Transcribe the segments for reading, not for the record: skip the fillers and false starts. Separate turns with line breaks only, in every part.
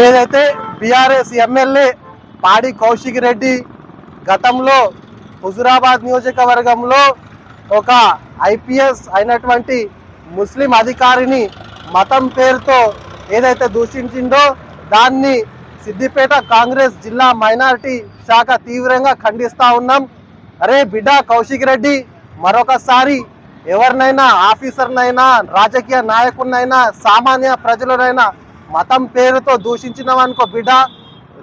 ఏదైతే BRS MLA పాడి కౌశిక్ రెడ్డి గతంలో హుజురాబాద్ నియోజకవర్గంలో ఒక ఐపీఎస్ అయినటువంటి ముస్లిం అధికారిని మతం పేరుతో ఏదైతే దూషించిండో దాన్ని సిద్దిపేట కాంగ్రెస్ జిల్లా మైనారిటీ శాఖ తీవ్రంగా ఖండిస్తా ఉన్నాం. అరే బిడ్డ కౌశిక్ రెడ్డి, మరొకసారి ఎవరినైనా ఆఫీసర్నైనా రాజకీయ నాయకుడినైనా సామాన్య ప్రజలనైనా మతం పేరుతో దూషించినావనుకో బిడ్డ,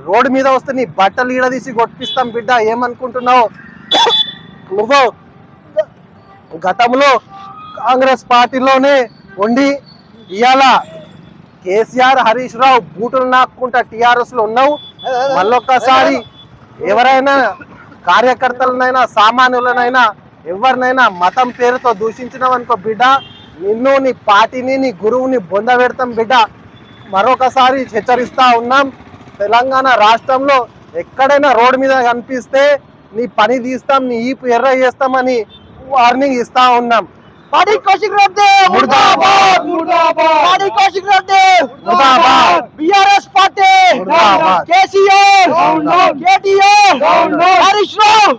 రోడ్డు మీద వస్తే నీ బట్టలు ఈడదీసి కొట్టిస్తాం బిడ్డ. ఏమనుకుంటున్నావు? నువ్వు గతంలో కాంగ్రెస్ పార్టీలోనే ఉండి ఇవాళ కేసీఆర్ హరీష్ రావు బూటులు నాక్కుంటా టీఆర్ఎస్ లో ఉన్నావు. మళ్ళొక్కసారి ఎవరైనా కార్యకర్తలనైనా సామాన్యులనైనా ఎవరినైనా మతం పేరుతో దూషించినావనుకో బిడ్డ, నిన్ను నీ పార్టీని నీ గురువుని బొంద పెడతాం బిడ్డ. మరొకసారి హెచ్చరిస్తా ఉన్నాం. తెలంగాణ రాష్ట్రంలో ఎక్కడైనా రోడ్డు మీద కనిపిస్తే నీ పని తీస్తాం, నీ ఈపు ఎర్ర చేస్తామని వార్నింగ్ ఇస్తా ఉన్నాం.
పాడి కౌశిక్ రెడ్డి ముర్దాబాద్, పాడి కౌశిక్ రెడ్డి ముర్దాబాద్, బీఆర్ఎస్ పార్టీ ముర్దాబాద్, కేసీఆర్ కేటీఆర్, హరీష్ రావు